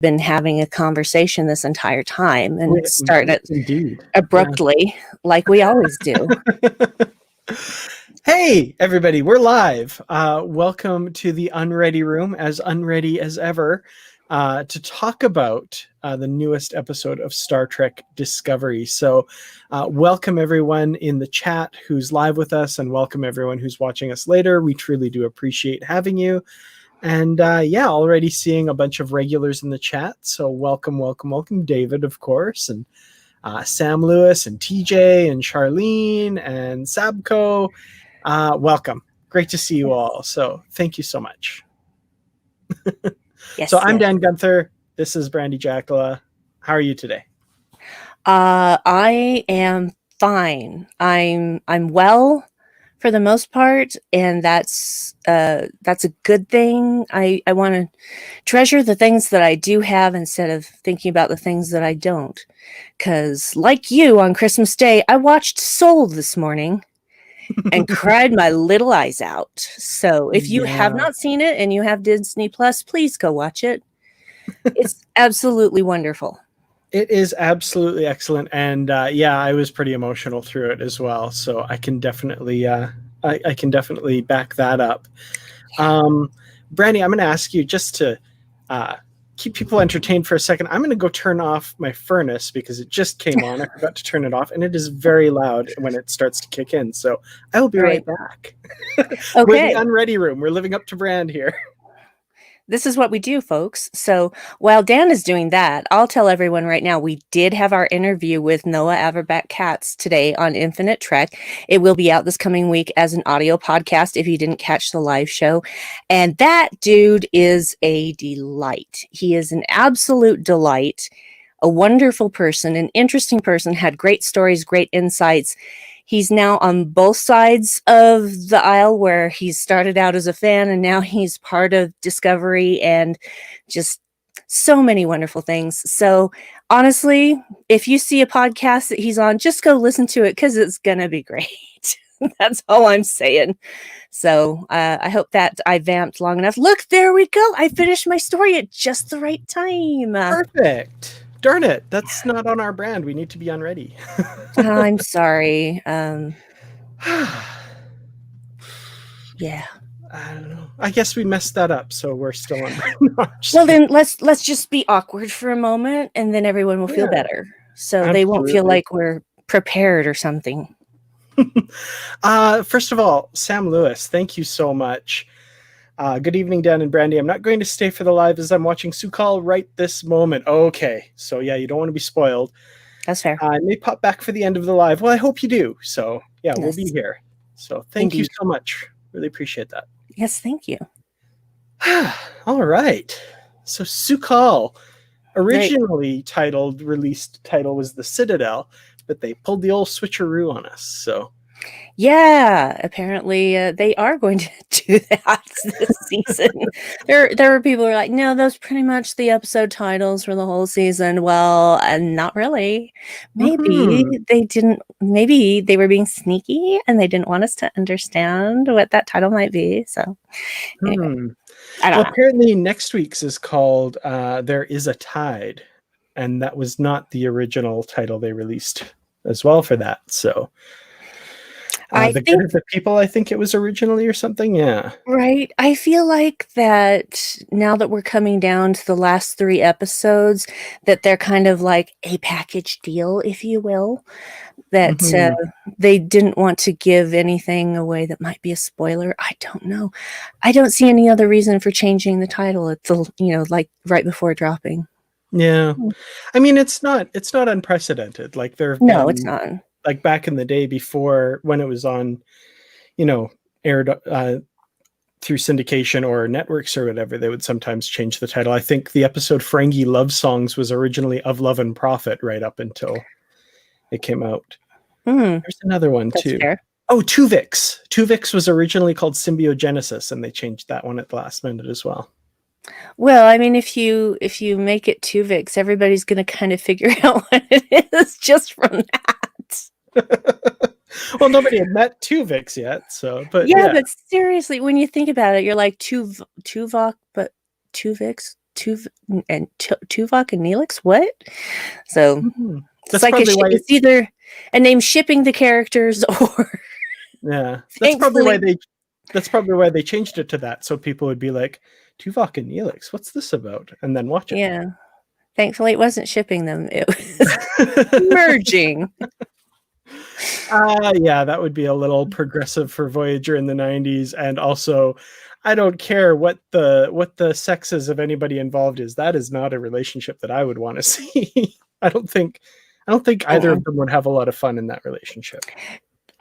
been having a conversation this entire time and start it indeed abruptly like we always do. Hey, everybody, we're live. Welcome to the Unready room, as unready as ever, to talk about the newest episode of Star Trek Discovery. So welcome everyone in the chat who's live with us, and welcome everyone who's watching us later. We truly do appreciate having you. And already seeing a bunch of regulars in the chat. So welcome, David, of course, and Sam Lewis and TJ and Charlene and Sabco. Welcome. Great to see you all. So thank you so much. Yes, so I'm Dan Gunther. This is Brandy Jackala. How are you today? I am fine. I'm well for the most part, and that's a good thing. I want to treasure the things that I do have instead of thinking about the things that I don't. Because like you on Christmas Day, I watched Soul this morning and cried my little eyes out. So if you have not seen it and you have Disney Plus, please go watch it. It's absolutely wonderful. It is absolutely excellent. And I was pretty emotional through it as well. So I can definitely I can definitely back that up. Brandy, I'm going to ask you just to keep people entertained for a second. I'm going to go turn off my furnace because it just came on. I forgot to turn it off, and it is very loud when it starts to kick in. So I will be right back. Okay. We're the Unready room. We're living up to brand here. This is what we do, folks. So while Dan is doing that, I'll tell everyone right now, we did have our interview with Noah Averbach-Katz today on Infinite Trek. It will be out this coming week as an audio podcast if you didn't catch the live show. And that dude is a delight. He is an absolute delight, a wonderful person, an interesting person, had great stories, great insights. He's now on both sides of the aisle, where he started out as a fan and now he's part of Discovery, and just so many wonderful things. So honestly, if you see a podcast that he's on, just go listen to it because it's going to be great. That's all I'm saying. So I hope that I vamped long enough. Look, there we go. I finished my story at just the right time. Perfect. Darn it, that's not on our brand. We need to be unready. I'm sorry. Yeah. I don't know. I guess we messed that up, so we're still on. Well, then let's just be awkward for a moment, and then everyone will feel better. So absolutely. They won't feel like we're prepared or something. First of all, Sam Lewis, thank you so much. Good evening, Dan and Brandy. I'm not going to stay for the live as I'm watching Sukal right this moment. Okay, so you don't want to be spoiled. That's fair. I may pop back for the end of the live. Well, I hope you do. So yes. We'll be here. So thank you so much. Really appreciate that. Yes, thank you. All right. So Sukal, originally released title was The Citadel, but they pulled the old switcheroo on us. So. Yeah, apparently they are going to do that this season. There were people who were like, no, those pretty much the episode titles for the whole season. Well, not really. Maybe they didn't. Maybe they were being sneaky and they didn't want us to understand what that title might be. So, anyway, I don't know. Apparently next week's is called There Is a Tide, and that was not the original title they released as well for that. So. Good of the People, I think it was originally, or something. Yeah. Right. I feel like that now that we're coming down to the last 3 episodes, that they're kind of like a package deal, if you will, that they didn't want to give anything away that might be a spoiler. I don't know. I don't see any other reason for changing the title at the, like right before dropping. Yeah. I mean, it's not unprecedented. Like No, it's not. Like back in the day before, when it was on, aired through syndication or networks or whatever, they would sometimes change the title. I think the episode Ferengi Love Songs was originally Of Love and Profit right up until it came out. There's another one too. Fair. Oh, Tuvix. Tuvix was originally called Symbiogenesis, and they changed that one at the last minute as well. Well, I mean, if you make it Tuvix, everybody's going to kind of figure out what it is just from that. Well, nobody had met Tuvix yet, so but but seriously, when you think about it, you're like Tuvok, but Tuvix. Tuvok and Neelix. What? So it's That's like probably why it's either a name shipping the characters or yeah. That's thankfully probably why they changed it to that, so people would be like, Tuvok and Neelix, what's this about? And then watch it. yeah. Thankfully, it wasn't shipping them; it was merging. Yeah, that would be a little progressive for Voyager in the 90s, and also I don't care what the sexes of anybody involved is. That is not a relationship that I would want to see. I don't think either of them would have a lot of fun in that relationship.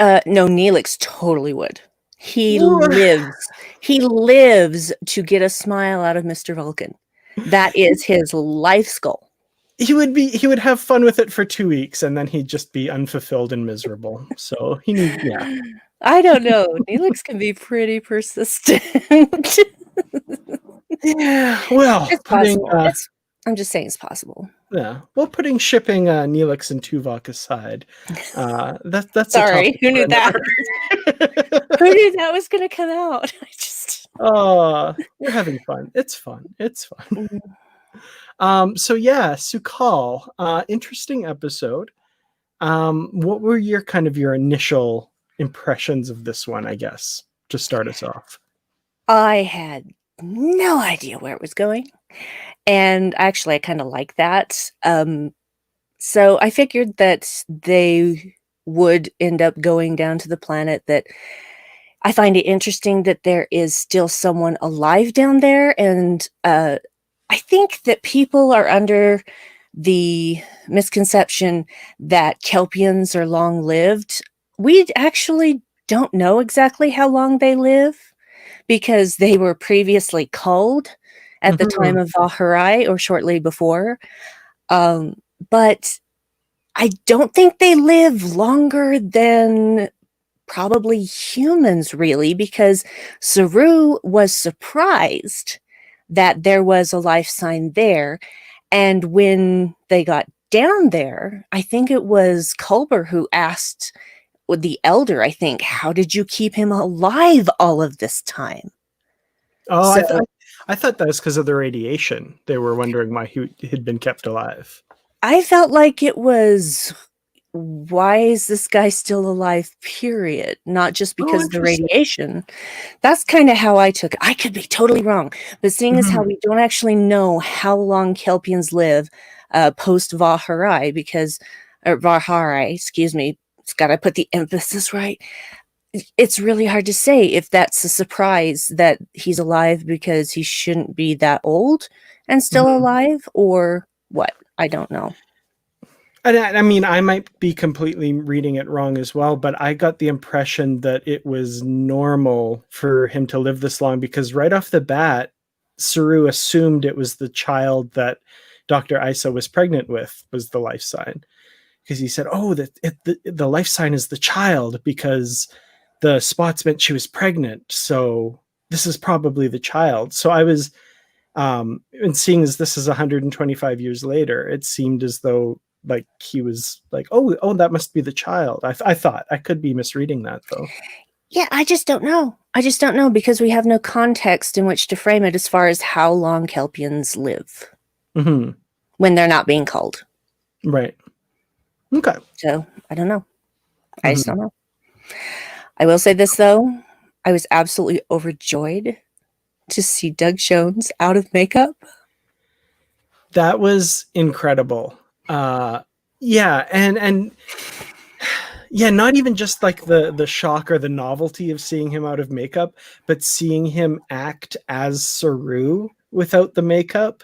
No, Neelix totally would. He lives to get a smile out of Mr. Vulcan. That is his life's goal. He would have fun with it for 2 weeks, and then he'd just be unfulfilled and miserable. So yeah. I don't know. Neelix can be pretty persistent. Yeah, well, It's possible. I'm just saying it's possible. Yeah, well, putting shipping Neelix and Tuvok aside, that's sorry. Who knew that? Who knew that was going to come out? We're having fun. It's fun. So yeah, Su'Kal, interesting episode. What were your initial impressions of this one, I guess, to start us off? I had no idea where it was going. And actually, I kind of like that. So I figured that they would end up going down to the planet. That I find it interesting that there is still someone alive down there. And I think that people are under the misconception that Kelpians are long-lived. We actually don't know exactly how long they live because they were previously culled at the time of Vaharai or shortly before. But I don't think they live longer than probably humans, really, because Saru was surprised that there was a life sign there. And when they got down there, I think it was Culber who asked the elder, I think, how did you keep him alive all of this time? Oh, so, I thought that was because of the radiation. They were wondering why he had been kept alive. I felt like it was, why is this guy still alive, period? Not just because of the radiation. That's kind of how I took it. I could be totally wrong. But seeing as how we don't actually know how long Kelpians live post Vaharai, excuse me, it's got to put the emphasis right. It's really hard to say if that's a surprise that he's alive because he shouldn't be that old and still alive, or what. I don't know. And I mean, I might be completely reading it wrong as well, but I got the impression that it was normal for him to live this long because right off the bat, Saru assumed it was the child that Dr. Isa was pregnant with was the life sign. Because he said, the life sign is the child because the spots meant she was pregnant. So this is probably the child. So I was, and seeing as this is 125 years later, it seemed as though like he was like, oh, that must be the child. I thought. I could be misreading that though. Yeah, I just don't know. Because we have no context in which to frame it as far as how long Kelpians live when they're not being culled. Right. Okay. So I don't know. I just don't know. I will say this though. I was absolutely overjoyed to see Doug Jones out of makeup. That was incredible. Yeah, and yeah, not even just like the shock or the novelty of seeing him out of makeup, but seeing him act as Saru without the makeup.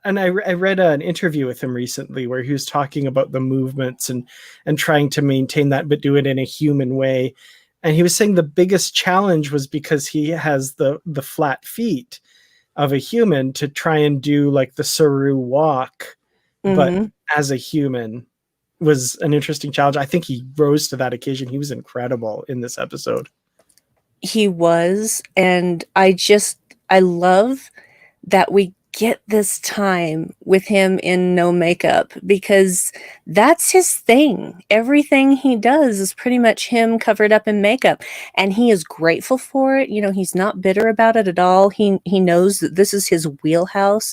And I read an interview with him recently where he was talking about the movements and trying to maintain that, but do it in a human way. And he was saying the biggest challenge was because he has the flat feet of a human to try and do like the Saru walk, but as a human was an interesting challenge. I think he rose to that occasion. He was incredible in this episode. He was, and I love that we get this time with him in no makeup, because that's his thing. Everything he does is pretty much him covered up in makeup, and he is grateful for it. You know, he's not bitter about it at all. He knows that this is his wheelhouse,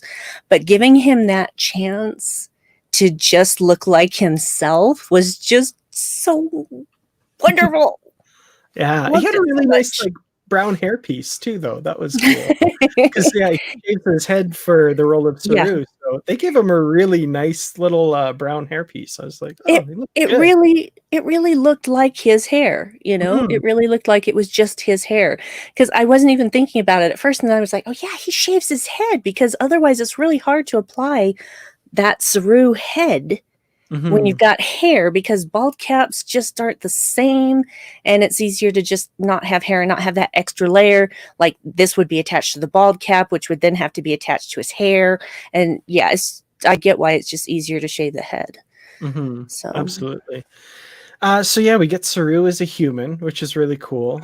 but giving him that chance to just look like himself was just so wonderful. Yeah, he Loved had a it really so nice much. like brown hairpiece too, though. That was cool. Because yeah, he shaved his head for the role of Yeah. Saru, so they gave him a really nice little brown hairpiece. I was like, oh, It he looks it good. really looked like his hair, you know? Mhm. It really looked like it was just his hair, because I wasn't even thinking about it at first, and then I was like, "Oh, yeah, he shaves his head," because otherwise it's really hard to apply that Saru head when you've Mhm. got hair, because bald caps just aren't the same, and it's easier to just not have hair and not have that extra layer. Like, this would be attached to the bald cap, which would then have to be attached to his hair, and, yeah, I get why it's just easier to shave the head. Mhm. So Absolutely. So yeah, we get Saru as a human, which is really cool.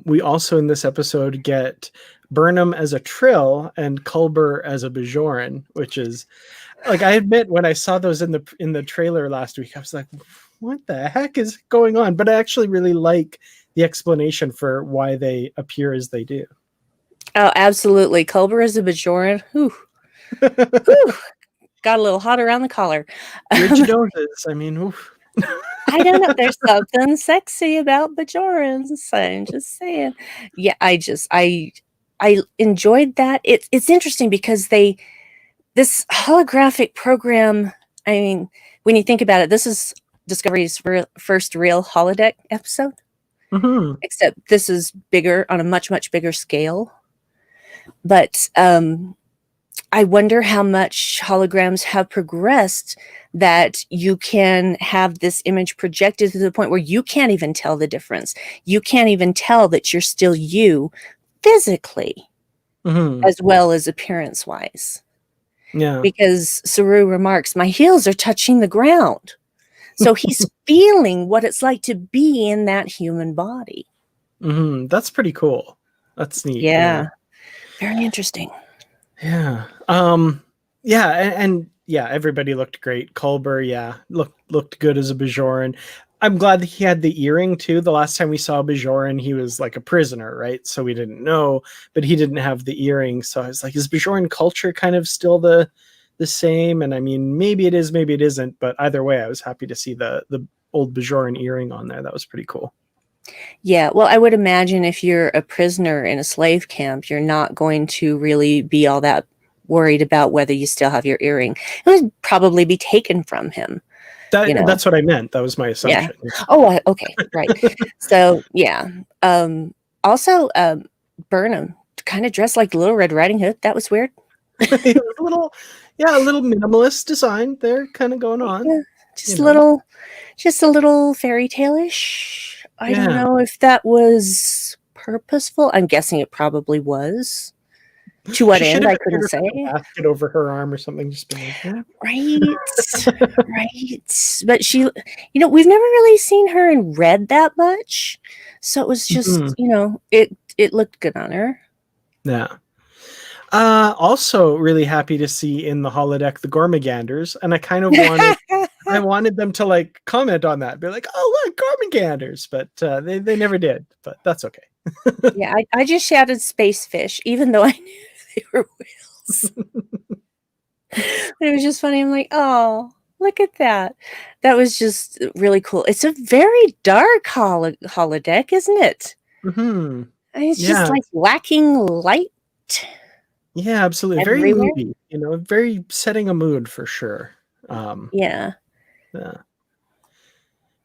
We also in this episode get Burnham as a Trill and Culber as a Bajoran, which is like, I admit when I saw those in the trailer last week, I was like, what the heck is going on? But I actually really like the explanation for why they appear as they do. oh, absolutely. Culber is a Bajoran. Whew, whew, got a little hot around the collar. Ridge noses. I mean, oof. I don't know. There's something sexy about Bajorans. I'm just saying. Yeah, I enjoyed that. It's interesting because this holographic program. I mean, when you think about it, this is Discovery's first real holodeck episode. Mhm. Except this is bigger, on a much bigger scale. But I wonder how much holograms have progressed that you can have this image projected to the point where you can't even tell the difference. You can't even tell that you're still you physically, Mhm. as well as appearance wise. Yeah. Because Saru remarks, "My heels are touching the ground." So he's feeling what it's like to be in that human body. Mhm. That's pretty cool. That's neat. Yeah. Yeah, very interesting. Yeah. Yeah, and yeah, everybody looked great. Culber, yeah, looked good as a Bajoran. I'm glad that he had the earring too. The last time we saw Bajoran, he was like a prisoner, right? So we didn't know, but he didn't have the earring. So I was like, is Bajoran culture kind of still the same? And I mean, maybe it is, maybe it isn't. But either way, I was happy to see the old Bajoran earring on there. That was pretty cool. Yeah, well, I would imagine if you're a prisoner in a slave camp, you're not going to really be all that worried about whether you still have your earring. It would probably be taken from him, you know? That's what I meant. That was my Yeah. assumption. Oh, okay, right. So, yeah. Also, Burnham kind of dressed like Little Red Riding Hood. That was weird. It was a little, yeah, a little minimalist design there, kind of going on. Yeah, You just a know, little, just a little fairy tale-ish. I don't yeah. know if that was purposeful. I'm guessing it probably was. To what She should end, have I appeared couldn't with like a say. basket over her arm or something. Just been like, yeah. Right, right. But we've never really seen her in red that much, so it was Mhm. just, it looked good on her. Yeah. Also, really happy to see in the holodeck the Gormaganders, and I kind of wanted I wanted them to like comment on that, be like, "Oh look, Gormaganders," but they never did. But that's okay. Yeah, I just shouted space fish, even though I knew they were whales. It was just funny. I'm like, oh, look at that. That was just really cool. It's a very dark holodeck, isn't it? Hmm. I mean, it's just Yeah, like lacking light yeah, absolutely. Very everywhere. moody. Very setting a mood for sure. Um, Yeah. yeah.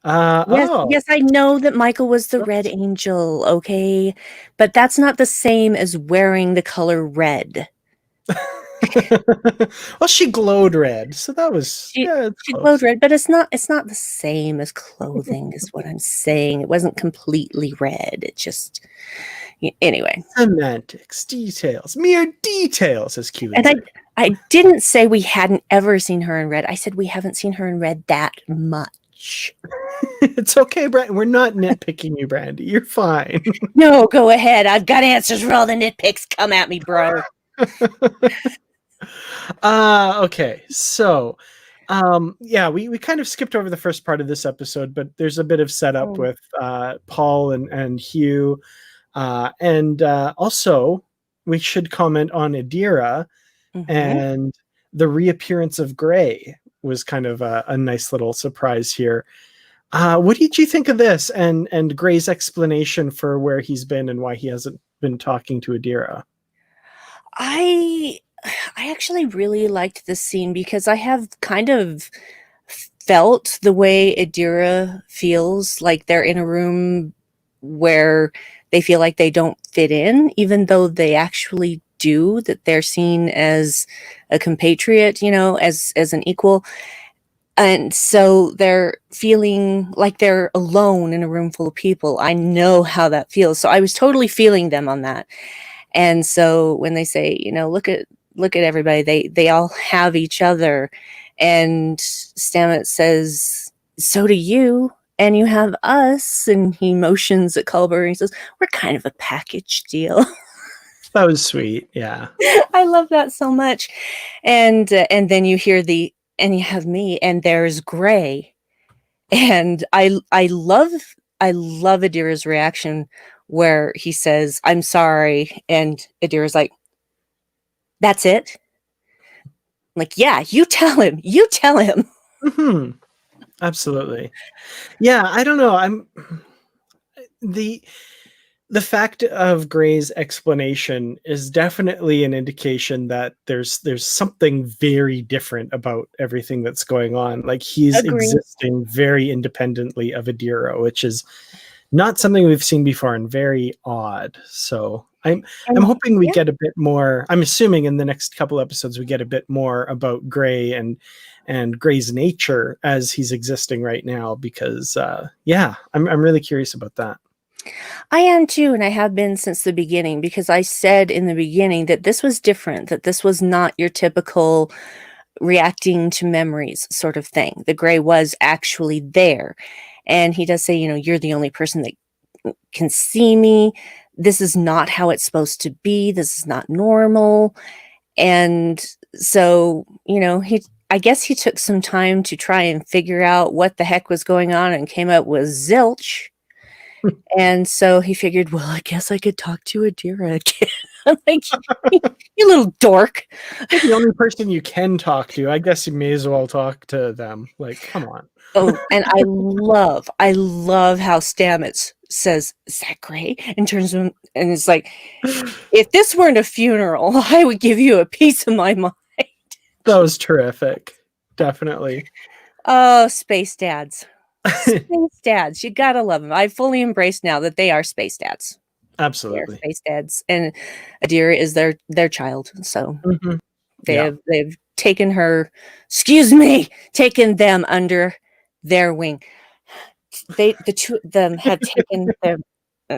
Yes, Oh, yes, I know that Michael was the Red whoops. Angel, okay? But that's not the same as wearing the color red. Well, she glowed red, so that was, She yeah, it's she glowed close. red, but it's not the same as clothing is what I'm saying. It wasn't completely red. It just anyway. Semantics, details, mere details, as Q would And I say. I didn't say we hadn't ever seen her in red. I said we haven't seen her in red that much. It's okay, Brand. We're not nitpicking you, Brandy. You're fine. No, go ahead. I've got answers for all the nitpicks. Come at me, bro. Okay, so yeah, we kind of skipped over the first part of this episode, but there's a bit of setup Mm. with Paul and Hugh. And also, we should comment on Adira Mhm. and the reappearance of Gray was kind of a nice little surprise here. What did you think of this and Gray's explanation for where he's been and why he hasn't been talking to Adira? I I actually really liked this scene because I have kind of felt the way Adira feels, like they're in a room where they feel like they don't fit in, even though they actually do, that they're seen as a compatriot, as an equal. And so they're feeling like they're alone in a room full of people. I know how that feels. So I was totally feeling them on that. And so when they say, look at everybody, they all have each other. And Stamets says, so do you, and you have us. And he motions at Culber and he says, we're kind of a package deal. That was sweet. Yeah. I love that so much. And then and you have me, and there's Gray. And I love Adira's reaction where he says, I'm sorry, and Adira's like, that's it? Like, yeah, you tell him. Hmm. Absolutely. Yeah, I don't know. The the fact of Gray's explanation is definitely an indication that there's something very different about everything that's going on. Like he's Agree. existing very independently of Adira, which is not something we've seen before and very odd. So I'm And hoping we yeah, get a bit more. I'm assuming in the next couple episodes we get a bit more about Gray and Gray's nature as he's existing right now because yeah, I'm really curious about that. I am too, and I have been since the beginning because I said in the beginning that this was different, that this was not your typical reacting to memories sort of thing. The Gray was actually there. And he does say, you're the only person that can see me. This is not how it's supposed to be. This is not normal. And so, I guess he took some time to try and figure out what the heck was going on and came up with zilch. And so he figured, well, I guess I could talk to Adira again. I'm like, you little dork. You're the only person you can talk to. I guess you may as well talk to them. Like, come on. Oh, and I love how Stamets says, is that Gray? And turns to him and is like, if this weren't a funeral, I would give you a piece of my mind. That was terrific. Definitely. Oh, space dads. Space dads. You gotta love them. I fully embrace now that they are space dads. They are Absolutely. space dads. And Adira is their child. So Mhm. they Yeah. have they've taken her, excuse me, taken them under their wing. The two of them have taken their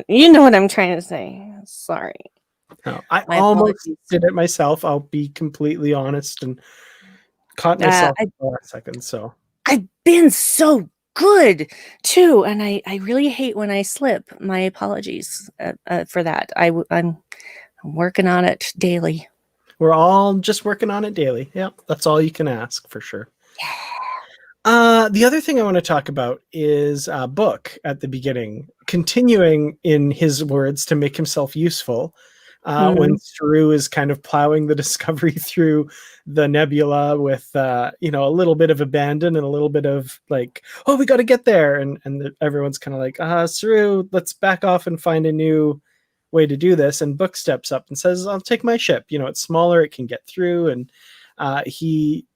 you know what I'm trying to say. Sorry. No, I My almost apologies. did it myself. I'll be completely honest and caught Uh, myself I at the last second. So I've been so good too, and I really hate when I slip. My apologies for that. I'm working on it daily. we're all just working on it daily. Yeah, that's all you can ask for sure. The other thing I want to talk about is Book at the beginning, continuing in his words to make himself useful. When Mhm. Saru is kind of plowing the Discovery through the nebula with, a little bit of abandon and a little bit of like, oh, we got to get there, and everyone's kind of like, Saru, let's back off and find a new way to do this. And Book steps up and says, I'll take my ship. It's smaller, it can get through, and he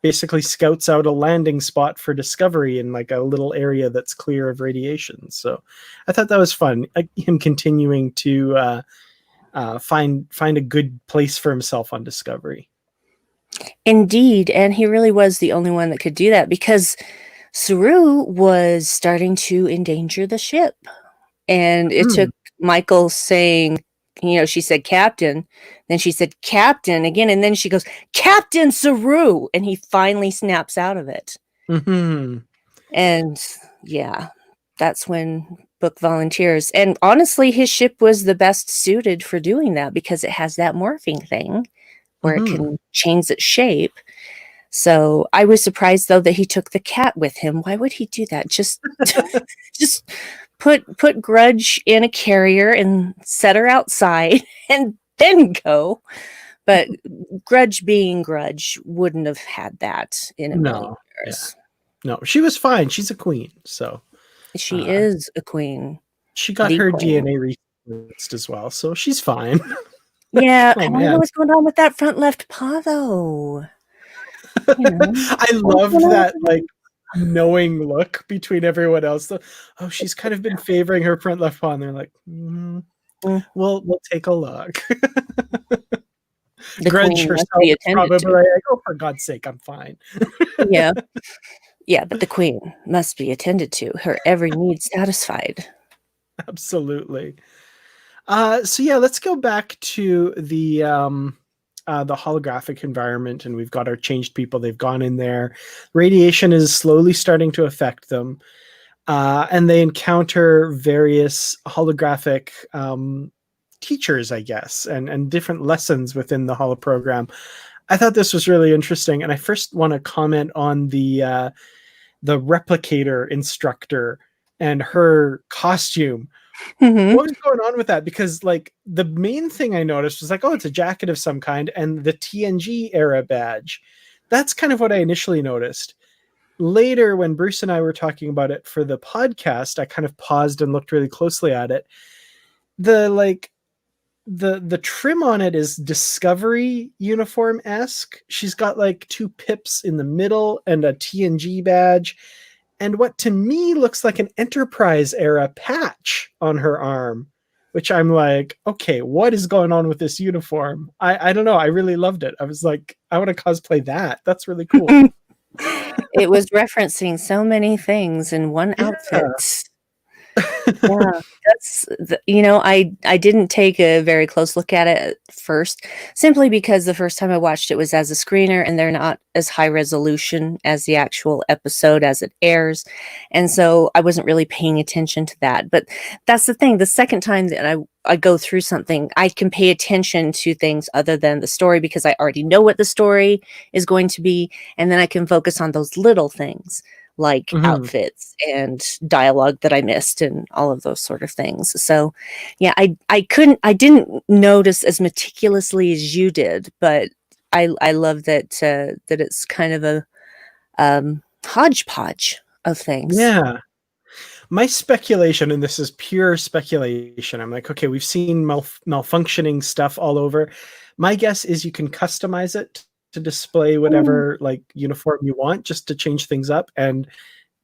basically scouts out a landing spot for Discovery in like a little area that's clear of radiation. So I thought that was fun. Him continuing to find a good place for himself on Discovery. Indeed, and he really was the only one that could do that because Saru was starting to endanger the ship. And it Hmm. took Michael saying, she said Captain, then she said Captain again, and then she goes, Captain Saru, and he finally snaps out of it. Mm-hmm. And yeah, that's when Book volunteers. And honestly, his ship was the best suited for doing that because it has that morphing thing where it can change its shape. So I was surprised though that he took the cat with him. Why would he do that? Just just put Grudge in a carrier and set her outside and then go. But Grudge being Grudge wouldn't have had that in a million years. No, she was fine. She's a queen, so She is a queen. She got her DNA researched as well, so she's fine. Yeah, I don't know what's going on with that front left paw though. You know, I loved that like knowing look between everyone else. Oh, she's kind of been favoring her front left paw, and they're like, we'll take a look. Grudge herself is probably like, oh, for God's sake, I'm fine. Yeah. Yeah, but the queen must be attended to, her every need satisfied. Absolutely. So yeah, let's go back to the holographic environment, and we've got our changed people. They've gone in there. Radiation is slowly starting to affect them, and they encounter various holographic teachers, I guess, and different lessons within the holo program. I thought this was really interesting, and I first want to comment on the replicator instructor and her costume. What was going on with that? Because like the main thing I noticed was like, oh, it's a jacket of some kind and the TNG era badge. That's kind of what I initially noticed. Later, when Bruce and I were talking about it for the podcast, I kind of paused and looked really closely at it. The trim on it is Discovery uniform-esque. She's got like 2 pips in the middle and a TNG badge, and what to me looks like an Enterprise era patch on her arm, which I'm like, okay, what is going on with this uniform? I don't know. I really loved it. I was like, I want to cosplay that. That's really cool. It was referencing so many things in one outfit. Yeah, that's I didn't take a very close look at it at first, simply because the first time I watched it was as a screener, and they're not as high resolution as the actual episode as it airs, and so I wasn't really paying attention to that. But that's the thing, the second time that I go through something, I can pay attention to things other than the story, because I already know what the story is going to be, and then I can focus on those little things like outfits and dialogue that I missed and all of those sort of things. So yeah, I didn't notice as meticulously as you did, but I love that that it's kind of a hodgepodge of things. Yeah. My speculation, and this is pure speculation, I'm like, okay, we've seen malfunctioning stuff all over. My guess is you can customize it to display whatever like uniform you want, just to change things up. And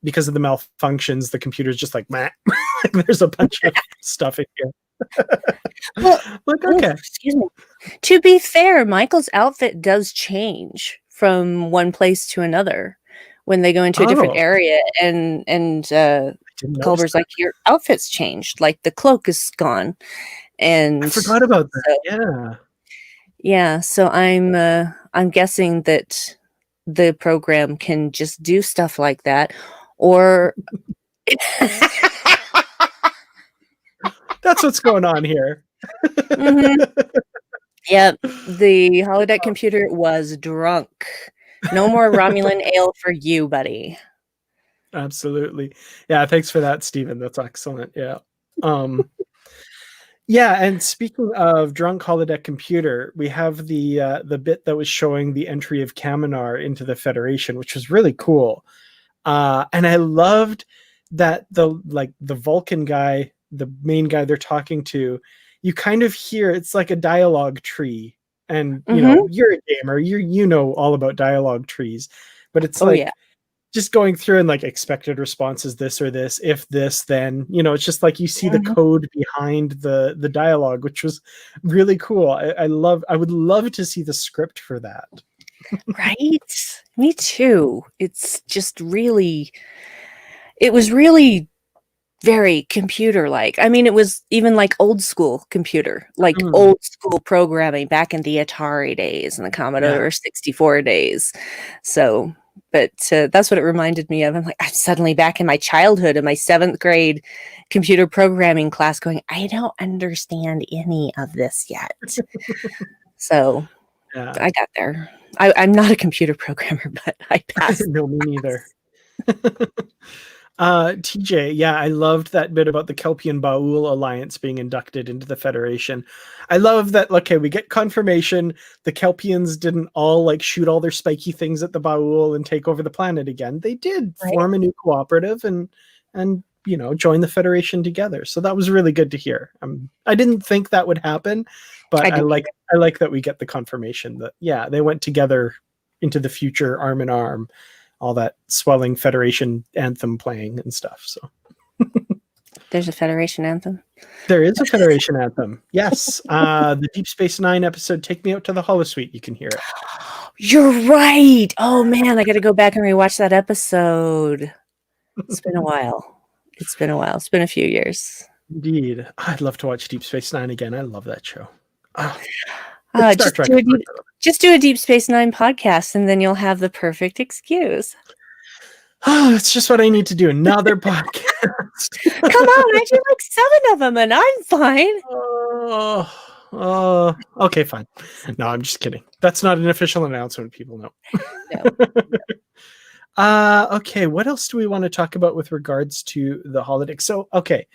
because of the malfunctions, the computer's just like, meh. There's a bunch of stuff in here. Well, like, okay. Excuse me. To be fair, Michael's outfit does change from one place to another when they go into a different area, and Culber's like, your outfit's changed, like the cloak is gone. And I forgot about that. Yeah, so I'm guessing that the program can just do stuff like that, or that's what's going on here. Yeah, the holodeck computer was drunk. No more Romulan ale for you, buddy. Absolutely. Yeah, thanks for that, Stephen. That's excellent. Yeah. Yeah, and speaking of drunk holodeck computer, we have the bit that was showing the entry of Kaminar into the Federation, which was really cool. And I loved that the Vulcan guy, the main guy they're talking to, you kind of hear it's like a dialogue tree. And you know, you're a gamer, you know all about dialogue trees, but it's just going through and like expected responses, this or this, if this, then, you know, it's just like you see the code behind the dialogue, which was really cool. I would love to see the script for that. Right? Me too. It's just really, it was really very computer-like. I mean, it was even like old school computer, like old school programming back in the Atari days and the Commodore 64 days. So, but that's what it reminded me of. I'm like, I'm suddenly back in my childhood in my 7th grade computer programming class going, I don't understand any of this yet. So Yeah. I got there. I'm not a computer programmer, but I passed. No, me neither. TJ, yeah, I loved that bit about the Kelpian Baul Alliance being inducted into the Federation. I love that, okay, we get confirmation the Kelpians didn't all like shoot all their spiky things at the Baul and take over the planet again. They did Right. form a new cooperative and join the Federation together. So that was really good to hear. I didn't think that would happen, but I like that we get the confirmation that, yeah, they went together into the future arm in arm. All that swelling Federation anthem playing and stuff. So there's a Federation anthem. There is a Federation anthem. Yes. The Deep Space Nine episode, Take Me Out to the Holosuite. You can hear it. You're right. Oh man, I got to go back and rewatch that episode. It's been a while. It's been a few years. Indeed. I'd love to watch Deep Space Nine again. I love that show. Just do a Deep Space Nine podcast and then you'll have the perfect excuse. It's just what I need to do. Another podcast. Come on, I do like 7 of them and I'm fine. Okay, fine. No, I'm just kidding. That's not an official announcement. People know. No. Okay, what else do we want to talk about with regards to the holodeck? So, okay.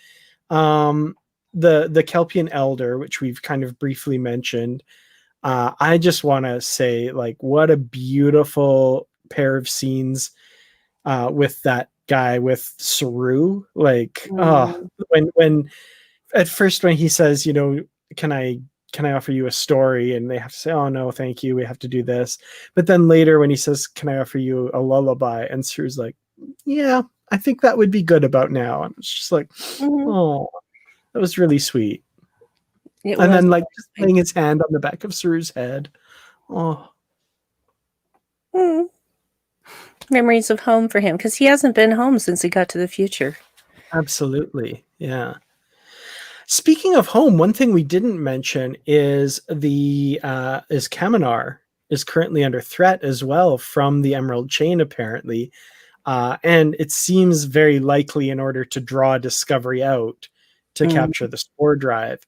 The Kelpian Elder, which we've kind of briefly mentioned. I just want to say, like, what a beautiful pair of scenes with that guy with Saru. Like, when at first when he says, can I offer you a story? And they have to say, oh no, thank you. We have to do this. But then later when he says, can I offer you a lullaby? And Saru's like, yeah, I think that would be good about now. And it's just like, oh, that was really sweet. And then like just laying his hand on the back of Saru's head. Oh. Memories of home for him, because he hasn't been home since he got to the future. Absolutely. Yeah. Speaking of home, one thing we didn't mention is Kaminar is currently under threat as well from the Emerald Chain, apparently. And it seems very likely in order to draw Discovery out to capture the spore drive.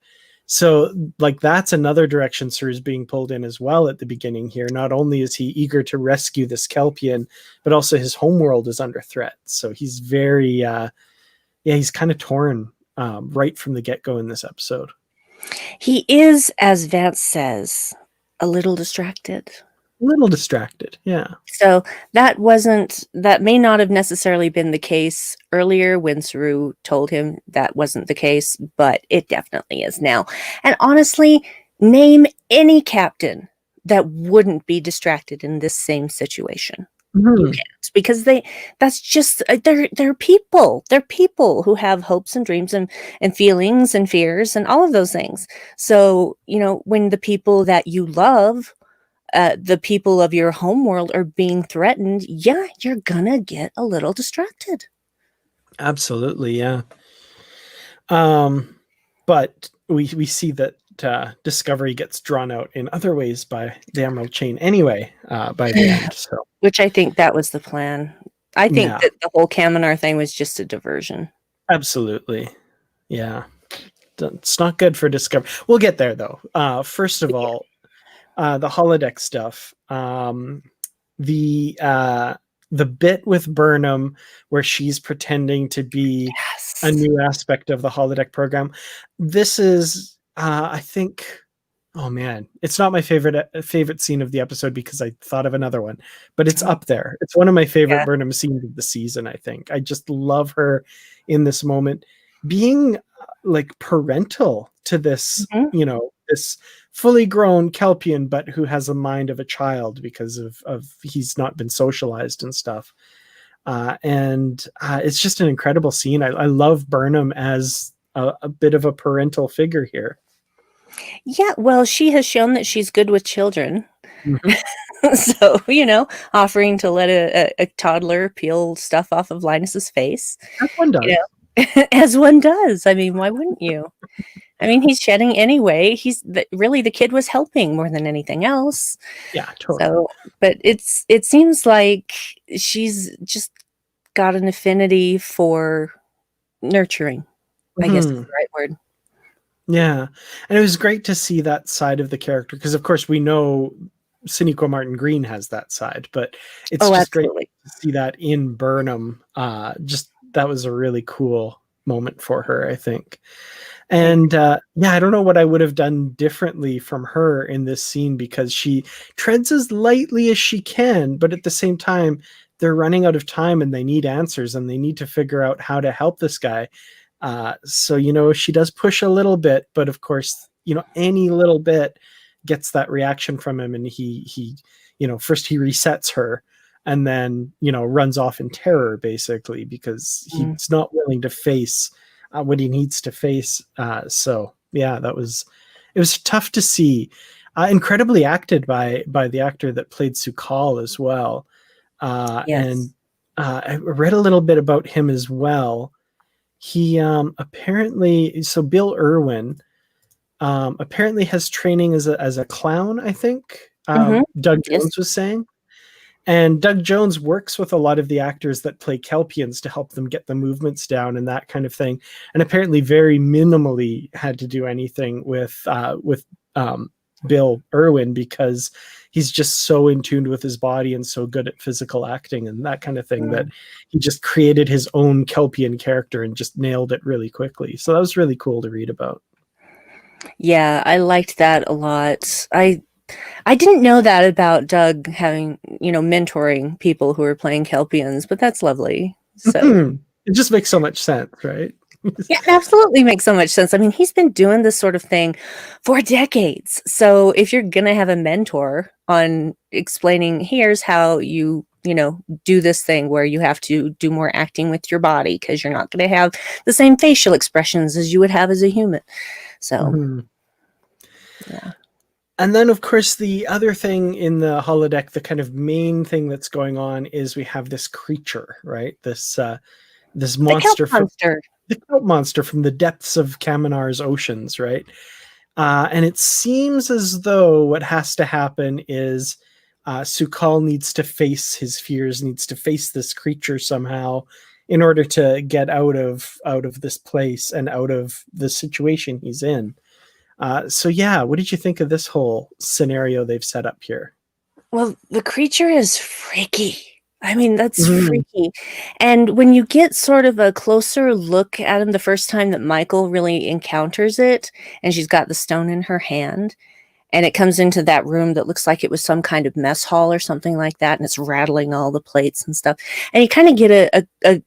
So, like, that's another direction Saru's being pulled in as well at the beginning here. Not only is he eager to rescue this Kelpian, but also his homeworld is under threat. So he's very, he's kind of torn right from the get-go in this episode. He is, as Vance says, a little distracted. Yeah. So that may not have necessarily been the case earlier when Saru told him that wasn't the case, but it definitely is now. And honestly, name any captain that wouldn't be distracted in this same situation. You can't, because that's just they're people. They're people who have hopes and dreams and feelings and fears and all of those things. So, when the people that you love, the people of your homeworld are being threatened, yeah, you're gonna get a little distracted. Absolutely, yeah. But we see that Discovery gets drawn out in other ways by the Emerald Chain anyway, by the end. So, which I think that was the plan. I think that the whole Kaminar thing was just a diversion. Absolutely, yeah. It's not good for Discovery. We'll get there though. First of all, the holodeck stuff. The bit with Burnham where she's pretending to be a new aspect of the holodeck program. This is, I think, oh man, it's not my favorite scene of the episode because I thought of another one, but it's up there. It's one of my favorite Burnham scenes of the season, I think. I just love her in this moment being like parental to this, this fully grown Kelpian, but who has a mind of a child because of he's not been socialized and stuff. And it's just an incredible scene. I love Burnham as a bit of a parental figure here. Yeah, well, she has shown that she's good with children. So, offering to let a toddler peel stuff off of Linus's face. As one does. As one does. I mean, why wouldn't you? I mean, he's shedding anyway. Really, the kid was helping more than anything else. Yeah, totally. So, but it seems like she's just got an affinity for nurturing. I guess is the right word. Yeah, and it was great to see that side of the character because, of course, we know Sonequa Martin Green has that side, but it's Oh, just great absolutely. to see that in Burnham. Just that was a really cool moment for her, I think. I agree. And yeah, I don't know what I would have done differently from her in this scene, because she treads as lightly as she can, but at the same time, they're running out of time and they need answers and they need to figure out how to help this guy. So, she does push a little bit, but of course, any little bit gets that reaction from him. And he, first he resets her and then, runs off in terror, basically, because Mm. he's not willing to face what he needs to face. So yeah, it was tough to see. Incredibly acted by the actor that played Sukal as well. And Yes. I read a little bit about him as well. He apparently, so Bill Irwin apparently has training as a clown, I think. Mm-hmm. Doug Yes. Jones was saying. And Doug Jones works with a lot of the actors that play Kelpians to help them get the movements down and that kind of thing. And apparently, very minimally had to do anything with Bill Irwin, because he's just so in tune with his body and so good at physical acting and that kind of thing, that Mm. he just created his own Kelpian character and just nailed it really quickly. So that was really cool to read about. Yeah, I liked that a lot. I didn't know that about Doug having, mentoring people who are playing Kelpians, but that's lovely. So, It just makes so much sense, right? yeah, it absolutely makes so much sense. I mean, he's been doing this sort of thing for decades. So, if you're going to have a mentor on explaining, here's how do this thing where you have to do more acting with your body because you're not going to have the same facial expressions as you would have as a human. So, Mhm. yeah. And then, of course, the other thing in the holodeck, the kind of main thing that's going on, is we have this creature, right? This The kelp monster from monster. the kelp monster from the depths of Kaminar's oceans, right? And it seems as though what has to happen is Sukal needs to face his fears, needs to face this creature somehow in order to get out of this place and out of the situation he's in. So yeah, what did you think of this whole scenario they've set up here? Well, the creature is freaky. I mean, that's Mhm. freaky. And when you get sort of a closer look at him the first time that Michael really encounters it, and she's got the stone in her hand, and it comes into that room that looks like it was some kind of mess hall or something like that, and it's rattling all the plates and stuff. And you kind of get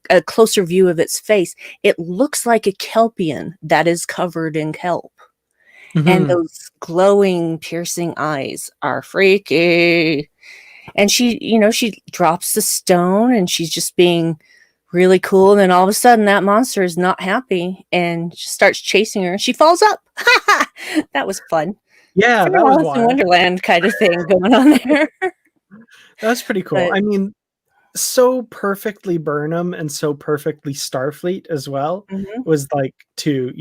a closer view of its face. It looks like a Kelpian that is covered in kelp. And Mhm. those glowing, piercing eyes are freaky. And she drops the stone and she's just being really cool. And then all of a sudden, that monster is not happy and just starts chasing her. And she falls up. That was fun. Yeah, Very that was Alice in wild. Wonderland kind of thing going on there. That was pretty cool. But I mean, so perfectly Burnham and so perfectly Starfleet as well, mhm. was like to,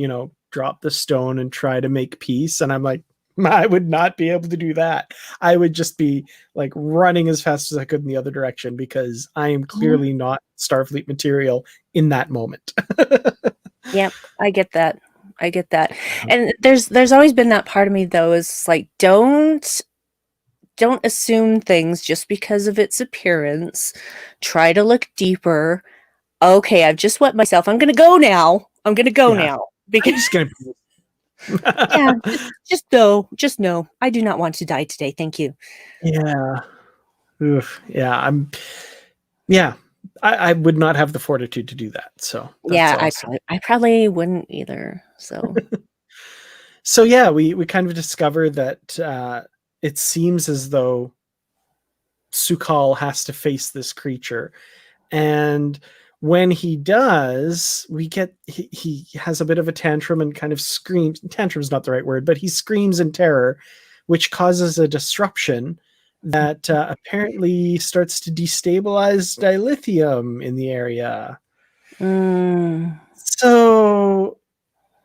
drop the stone and try to make peace. And I'm like, I would not be able to do that. I would just be like running as fast as I could in the other direction, because I am Mhm. clearly not Starfleet material in that moment. Yep, I get that. I get that. And there's always been that part of me though is like don't assume things just because of its appearance. Try to look deeper. Okay, I've just wet myself. I'm gonna go now. I'm gonna go Yeah. now I'm because just gonna yeah, just go. Just no. I do not want to die today. Thank you. Yeah. Oof. Yeah. Yeah. I would not have the fortitude to do that. So that's Yeah, awesome. I probably wouldn't either. So So yeah, we kind of discover that it seems as though Sukal has to face this creature. And when he does, we get he has a bit of a tantrum and kind of screams. Tantrum's not the right word, but he screams in terror, which causes a disruption that apparently starts to destabilize dilithium in the area. mm, So,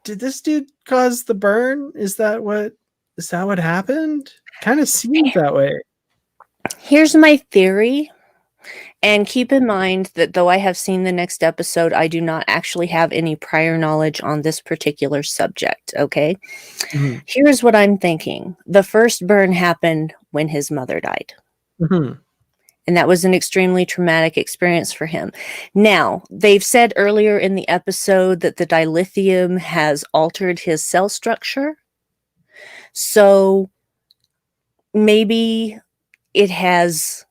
did this dude cause the burn? Is that what happened? Kind of seems that way. here's my theory, And keep in mind that though I have seen the next episode, I do not actually have any prior knowledge on this particular subject, okay? Mhm. Here's what I'm thinking. The first burn happened when his mother died. Mhm. And that was an extremely traumatic experience for him. Now, they've said earlier in the episode that the dilithium has altered his cell structure. So maybe it has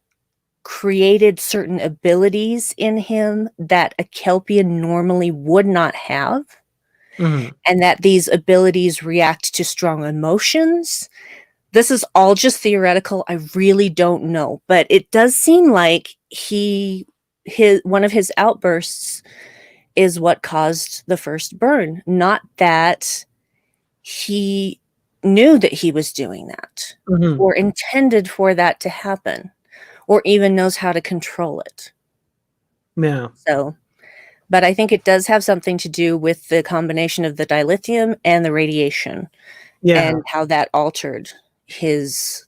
created certain abilities in him that a Kelpian normally would not have, Mhm. and that these abilities react to strong emotions. This is all just theoretical. I really don't know, but it does seem like one of his outbursts is what caused the first burn, not that he knew that he was doing that Mhm. or intended for that to happen or even knows how to control it. Yeah. So, but I think it does have something to do with the combination of the dilithium and the radiation Yeah. and how that altered his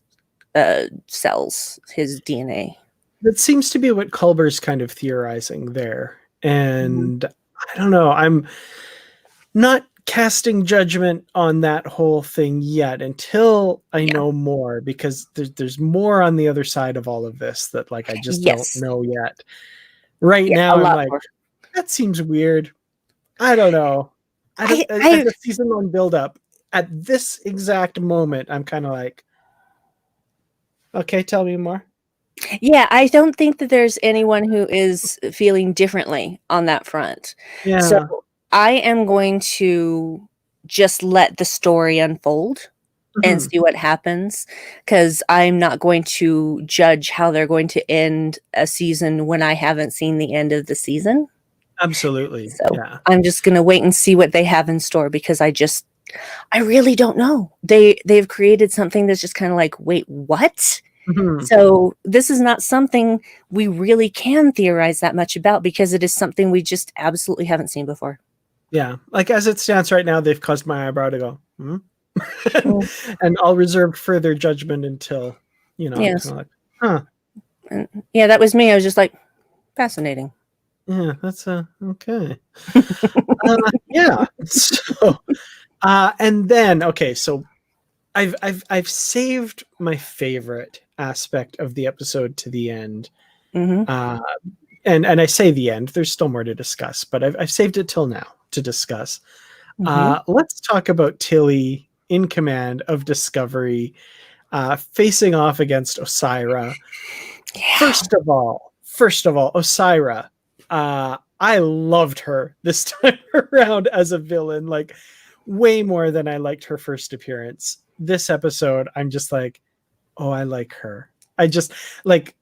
cells, his DNA. That seems to be what Culber's kind of theorizing there. Mhm. And I don't know, I'm not casting judgment on that whole thing yet until I Yeah. know more, because there's more on the other side of all of this that like I just don't Yes. know yet. Right Yeah, a now I'm lot like, more. that seems weird. I don't know. I don't at I the season 1 build up, at this exact moment, I'm kind of like, okay, tell me more. Yeah, I don't think that there's anyone who is feeling differently on that front. So, Yeah. I am going to just let the story unfold and Mhm. see what happens, because 'cause I'm not going to judge how they're going to end a season when I haven't seen the end of the season. Absolutely. So, Yeah. I'm just gonna wait and see what they have in store because I really don't know. They've created something that's just kinda like, "Wait, what?" Mhm. So, this is not something we really can theorize that much about because it is something we just absolutely haven't seen before. Yeah. Like, as it stands right now, they've caused my eyebrow to go, "Hmm?" And Mm, and I'll reserve further judgment until, I'm yes. kinda like, "Huh, And yeah, that was me. I was just like, "Fascinating." yeah, that's, okay." Yeah. So, and then okay, so I've saved my favorite aspect of the episode to the end. Mhm, Uh, and I say the end, there's still more to discuss, but I've saved it till now to discuss. mhm. Let's talk about Tilly in command of Discovery, facing off against Osira. Yeah. First of all, Osira. I loved her this time around as a villain, like way more than I liked her first appearance. This episode, I'm just like, oh, I like her. I just like,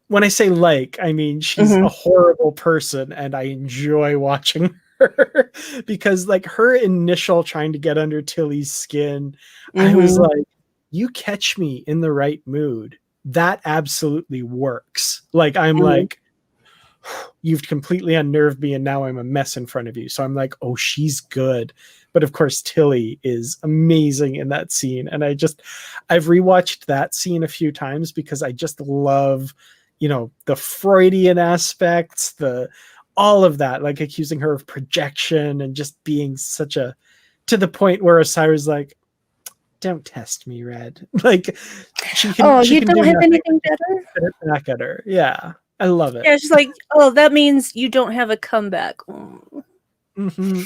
when I say like, I mean she's a Mhm, horrible person and I enjoy watching her because like her initial trying to get under Tilly's skin, I was mhm, like, you catch me in the right mood. That absolutely works. Like I'm mhm. like, you've completely unnerved me and now I'm a mess in front of you. So I'm like, oh, she's good. But of course, Tilly is amazing in that scene. And I've rewatched that scene a few times because I just love, the Freudian aspects, all of that, like accusing her of projection and just being to the point where Osiris like, don't test me, Red. Like she can Oh, she you can don't do have nothing. anything better? Spit it back at her. Yeah. I love it. Yeah, she's like, "Oh, that means you don't have a comeback." Mm. Hmm.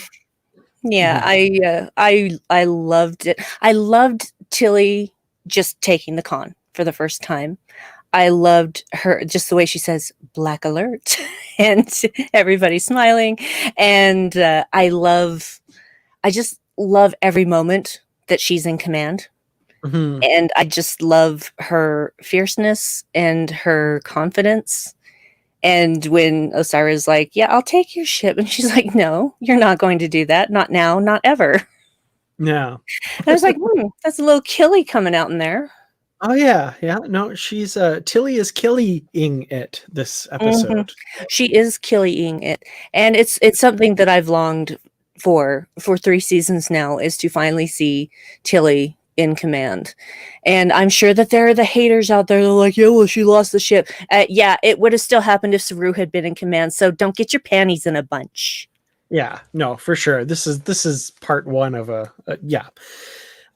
Yeah, Yeah. I loved it. I loved Tilly just taking the con for the first time. I loved her just the way she says, "Black alert," and everybody's smiling, and, I just love every moment that she's in command, Mhm. and I just love her fierceness and her confidence. And when Osira's like, "Yeah, I'll take your ship," and she's like, "No, you're not going to do that. Not now, not ever." Yeah. And I was like, that's a little killy coming out in there." Oh, yeah, yeah. No, she's, Tilly is killing it this Mhm. episode. She is killying it, and it's something that I've longed for 3 seasons now, is to finally see Tilly in command. And I'm sure that there are the haters out there that are like, yeah, well, she lost the ship. Yeah, it would have still happened if Saru had been in command. So don't get your panties in a bunch. Yeah, no, for sure. This is part one of yeah.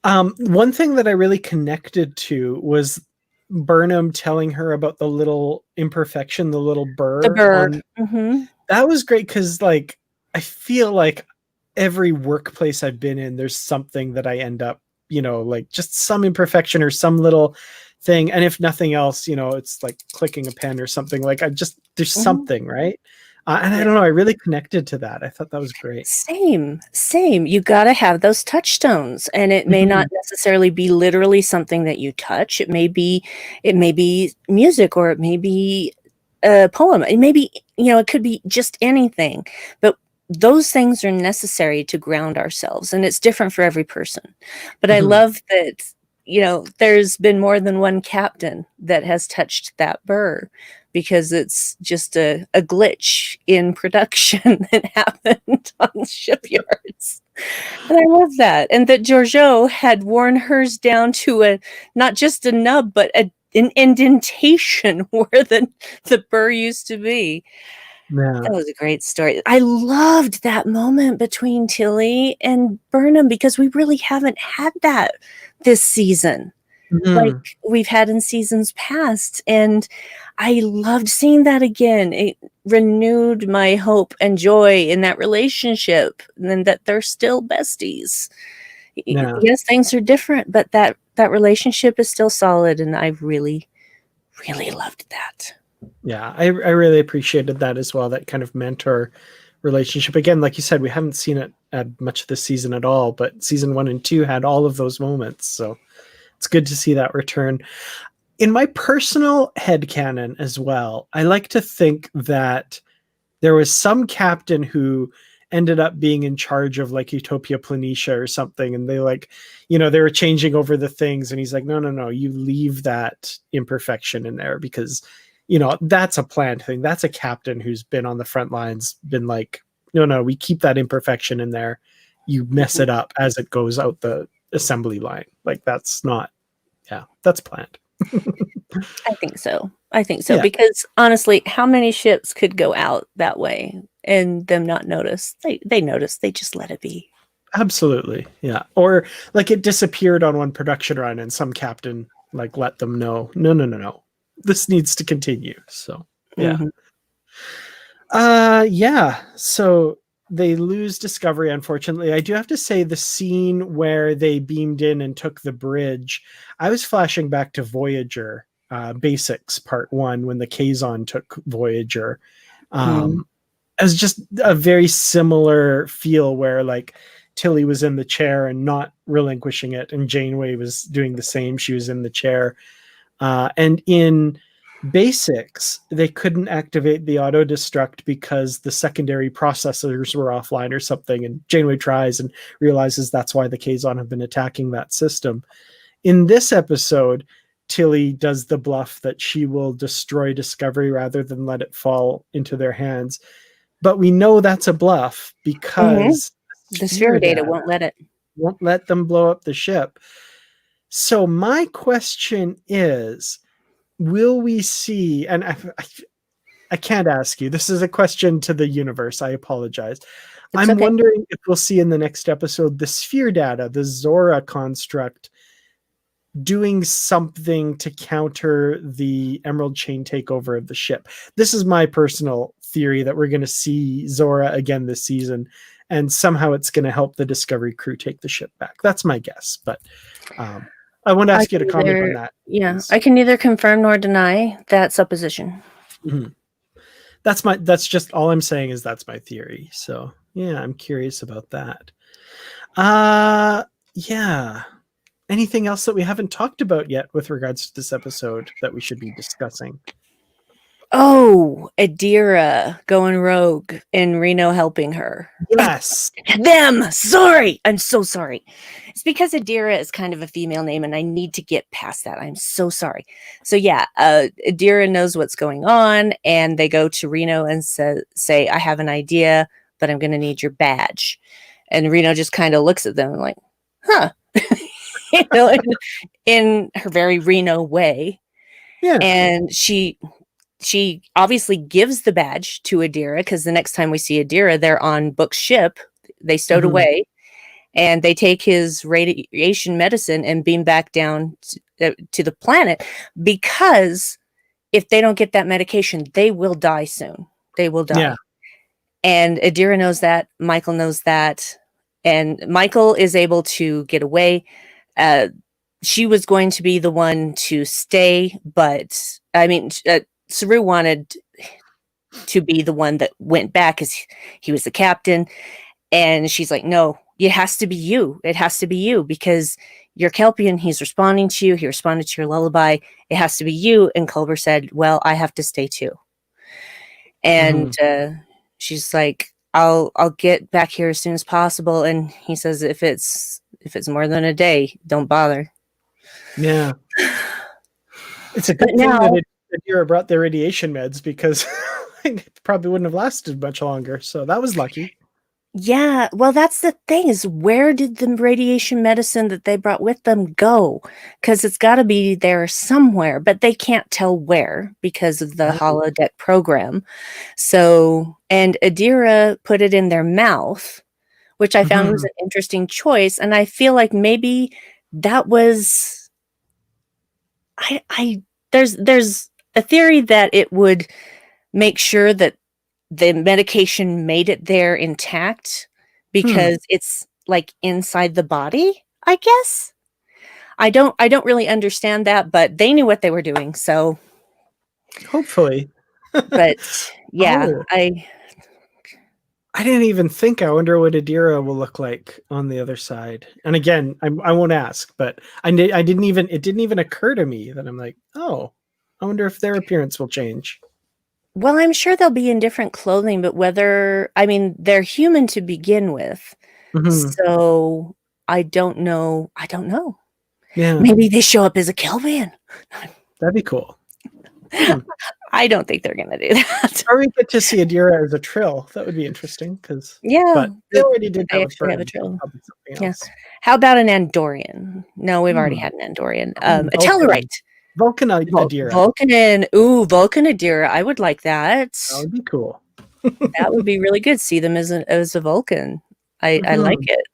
One thing that I really connected to was Burnham telling her about the little imperfection, the little The burr burr. on. Mm-hmm. That was great because, like, I feel like every workplace I've been in, there's something that I end up, like just some imperfection or some little thing. And if nothing else, it's like clicking a pen or something. Like there's something, right? And I Yeah. don't know, I really connected to that. I thought that was great. Same. You got to have those touchstones, and it may not Mhm. necessarily be literally something that you touch. It may be music, or it may be a poem. It may be, it could be just anything. But those things are necessary to ground ourselves, and it's different for every person. But I Mhm. love that, there's been more than one captain that has touched that burr, because it's just a glitch in production that happened on shipyards. And I love that. And that Giorgio had worn hers down to not just a nub, but an indentation where the burr used to be. Yeah. That was a great story. I loved that moment between Tilly and Burnham, because we really haven't had that this season like Mhm. we've had in seasons past. And I loved seeing that again. It renewed my hope and joy in that relationship, and that they're still besties. Yeah. Yes, things are different, but that relationship is still solid, and I really, really loved that. Yeah. I really appreciated that as well. That kind of mentor relationship. Again, like you said, we haven't seen it at much this season at all, but season 1 and 2 had all of those moments. So it's good to see that return. In my personal headcanon as well, I like to think that there was some captain who ended up being in charge of like Utopia Planitia or something, and they they were changing over the things, and he's like, no, no, no, you leave that imperfection in there because that's a planned thing. That's a captain who's been on the front lines, been like, no, no, we keep that imperfection in there. You mess it up as it goes out the assembly line. Like that's not, yeah, that's planned. I think so. I think so, Yeah, because honestly, how many ships could go out that way and them not notice? They notice. They just let it be. absolutely. Yeah. Or like it disappeared on one production run and some captain like let them know, no, no, no, no. This needs to continue. So yeah. Mhm. Yeah. So they lose Discovery, unfortunately. I do have to say the scene where they beamed in and took the bridge, I was flashing back to Voyager, Basics Part 1 when the Kazon took Voyager. Mhm. As just a very similar feel where like Tilly was in the chair and not relinquishing it, and Janeway was doing the same. She was in the chair. And in Basics, they couldn't activate the auto destruct because the secondary processors were offline or something. And Janeway tries and realizes that's why the Kazon have been attacking that system. In this episode, Tilly does the bluff that she will destroy Discovery rather than let it fall into their hands. But we know that's a bluff Mhm. because The sphere sphere data data won't let it. won't let them blow up the ship. So my question is, will we see, and I can't ask you, this is a question to the universe, I apologize. It's I'm okay. wondering if we'll see in the next episode the sphere data, the Zora construct, doing something to counter the Emerald Chain takeover of the ship. This is my personal theory that we're going to see Zora again this season, and somehow it's going to help the Discovery crew take the ship back. That's my guess, but I want to I ask you can to comment on neither that. Yeah, Please. I can neither confirm nor deny that supposition. Mhm. That's just all I'm saying is that's my theory. So yeah, I'm curious about that. Uh yeah. Anything else that we haven't talked about yet with regards to this episode that we should be discussing? Oh, Adira going rogue and Reno helping her. Yes. Them! Sorry! I'm so sorry. It's because Adira is kind of a female name, and I need to get past that. I'm so sorry. So yeah, Adira knows what's going on, and they go to Reno and say, I have an idea, but I'm going to need your badge. And Reno just kind of looks at them like, huh. you know, in her very Reno way. Yeah. And she obviously gives the badge to Adira, because the next time we see Adira, they're on Book's ship. They stowed Mhm. away, and they take his radiation medicine and beam back down to the planet, because if they don't get that medication, they will die soon. They will die. Yeah. And Adira knows that. Michael knows that. And Michael is able to get away. She was going to be the one to stay, but I mean, Saru wanted to be the one that went back because he was the captain. And she's like, no, it has to be you. It has to be you, because you're Kelpian. He's responding to you. He responded to your lullaby. It has to be you. And Culber said, well, I have to stay too. And she's like, I'll get back here as soon as possible. And he says, if it's more than a day, don't bother. Yeah. It's a good thing that Adira brought their radiation meds, because it probably wouldn't have lasted much longer. So that was lucky. Yeah, well, that's the thing, is where did the radiation medicine that they brought with them go? Because it's got to be there somewhere, but they can't tell where because of the holodeck program. So, and Adira put it in their mouth, which I found was an interesting choice. And I feel like maybe that was, there's a theory that it would make sure that the medication made it there intact, because it's like inside the body, I guess. I don't really understand that, but they knew what they were doing, so hopefully. But yeah, I didn't even think. I wonder what Adira will look like on the other side. And again, I won't ask, but it didn't even occur to me that I'm like, oh, I wonder if their appearance will change. Well, I'm sure they'll be in different clothing, but they're human to begin with. So I don't know. Yeah. Maybe they show up as a Kelpian. That'd be cool. I don't think they're going to do that. Or we get to see Adira as a Trill. That would be interesting, because but they already did they have actually have a Trill. Yeah. How about an Andorian? No, we've already had an Andorian. A Tellarite. Vulcan Adira. Vulcan Adira. I would like that. That would be cool. That would be really good. See them as a Vulcan. I like it.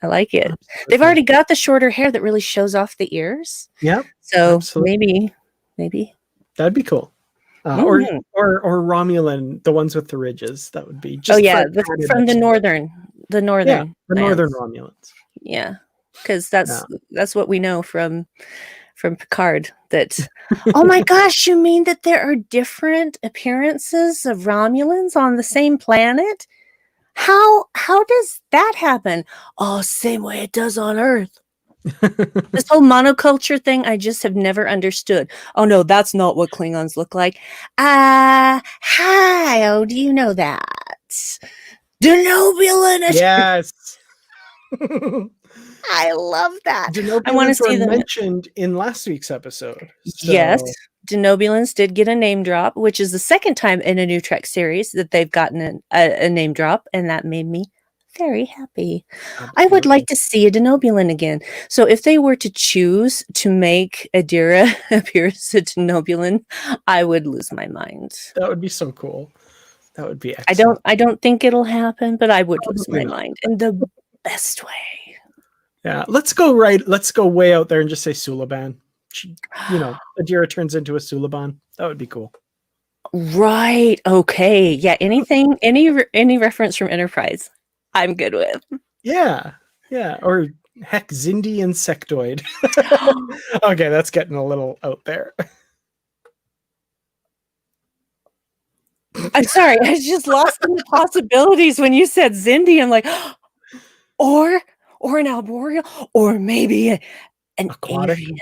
I like it. Absolutely. They've already got the shorter hair that really shows off the ears. Yeah. So maybe that'd be cool. Or Romulan, the ones with the ridges. That would be just. From the northern. The northern Romulans. Yeah, because that's what we know from Picard. That oh my gosh, you mean that there are different appearances of Romulans on the same planet? How does that happen? Oh, same way it does on Earth. This whole monoculture thing, I just have never understood. Oh no, that's not what Klingons look like. Hi, how do you know that? Denobulan. Yes. I love that. I want to see them mentioned in last week's episode. So. Yes, Denobulans did get a name drop, which is the second time in a new Trek series that they've gotten a name drop, and that made me very happy. Absolutely. I would like to see a Denobulan again. So if they were to choose to make Adira appear as a Denobulan, I would lose my mind. That would be so cool. That would be excellent. I don't think it'll happen, but I would lose my mind in the best way. Yeah, let's go way out there and just say Sulaban. Adira turns into a Sulaban. That would be cool. Right. Okay. Yeah. Anything, any reference from Enterprise, I'm good with. Yeah. Yeah. Or heck, Xindi Insectoid. Okay, that's getting a little out there. I'm sorry. I was just lost in the possibilities when you said Xindi. I'm like, or an arboreal, or maybe an aquatic. Avian.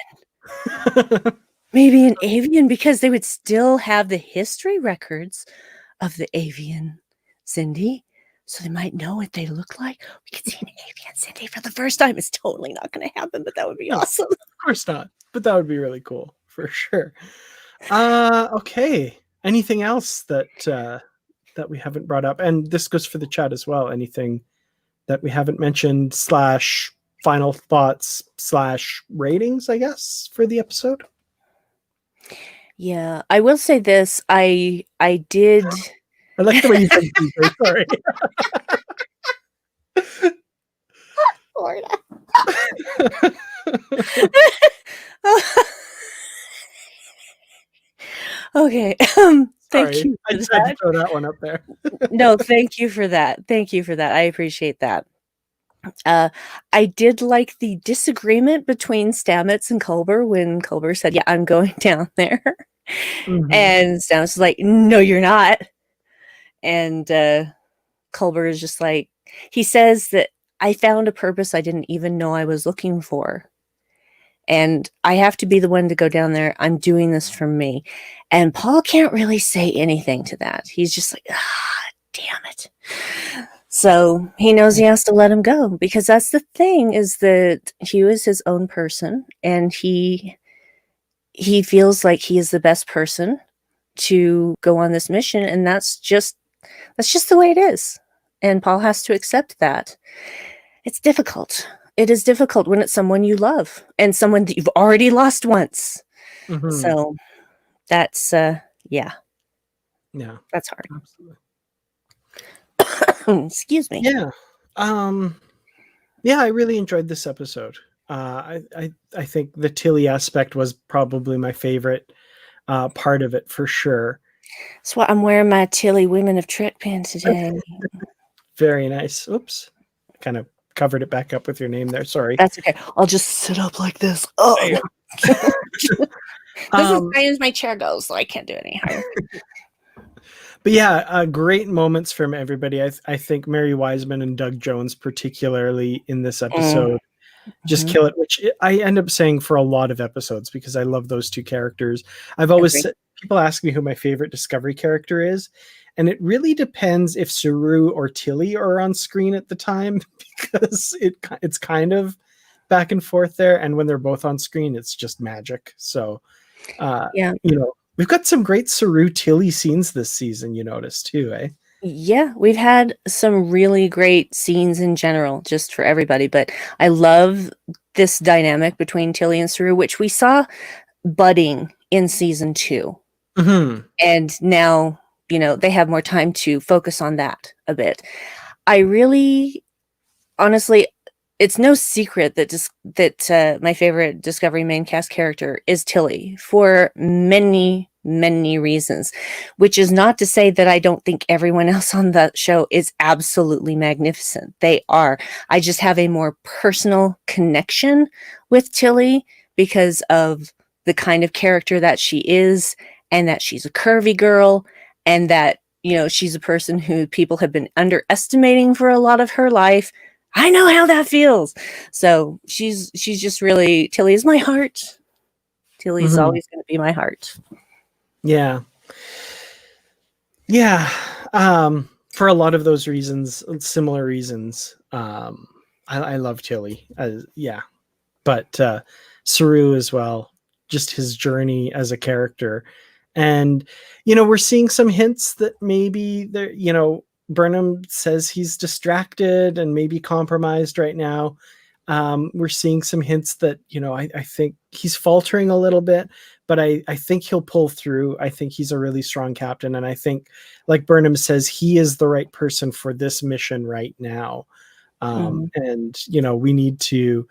Maybe an avian, because they would still have the history records of the avian Xindi, so they might know what they look like. We could see an avian Xindi for the first time. It's totally not going to happen, but that would be awesome. Of course not, but that would be really cool for sure. Okay. Anything else that we haven't brought up? And this goes for the chat as well. Anything that we haven't mentioned / final thoughts / ratings, I guess, for the episode? Yeah, I will say this. I did. I like the way you said Caesar, sorry. Florida. Okay. Thank Sorry, you I for just had to that. throw that one up there. No, thank you for that. Thank you for that. I appreciate that. I did like the disagreement between Stamets and Culber when Culber said, "Yeah, I'm going down there," Mhm. and Stamets was like, "No, you're not." And Culber is just like, he says that I found a purpose I didn't even know I was looking for. And I have to be the one to go down there. I'm doing this for me. And Paul can't really say anything to that. He's just like, damn it. So he knows he has to let him go, because that's the thing, is that he was his own person, and he feels like he is the best person to go on this mission, and that's just the way it is. And Paul has to accept that. It's difficult. It is difficult when it's someone you love and someone that you've already lost once. Mhm. So that's yeah, Yeah, that's hard. absolutely. Excuse me. Yeah. Yeah, I really enjoyed this episode. I think the Tilly aspect was probably my favorite part of it for sure. That's why I'm wearing my Tilly Women of Trek pin today. Very nice. Oops. Kind of covered it back up with your name there. Sorry. That's okay. I'll just sit up like this. There you Oh, go. this is as high as my chair goes, so I can't do it any higher. But yeah, great moments from everybody. I think Mary Wiseman and Doug Jones, particularly in this episode, just kill it, which I end up saying for a lot of episodes because I love those two characters. I've always said, people ask me who my favorite Discovery character is, and it really depends if Saru or Tilly are on screen at the time, because it's kind of back and forth there, and when they're both on screen, it's just magic. So, Yeah. We've got some great Saru Tilly scenes this season, you notice too, eh? Yeah, we've had some really great scenes in general, just for everybody. But I love this dynamic between Tilly and Saru, which we saw budding in season 2. Mm-hmm. And now, they have more time to focus on that a bit. I really, honestly, it's no secret that my favorite Discovery main cast character is Tilly, for many, many reasons, which is not to say that I don't think everyone else on the show is absolutely magnificent. They are. I just have a more personal connection with Tilly because of the kind of character that she is, and that she's a curvy girl, and that, she's a person who people have been underestimating for a lot of her life. I know how that feels. So she's just really, Tilly is my heart. Tilly is always going to be my heart. Yeah. Yeah. For a lot of those reasons, similar reasons, I love Tilly. Yeah. But Saru as well, just his journey as a character. And, we're seeing some hints that maybe there, Burnham says he's distracted and maybe compromised right now. We're seeing some hints that, I think he's faltering a little bit, but I think he'll pull through. I think he's a really strong captain. And I think, like Burnham says, he is the right person for this mission right now. And, we need to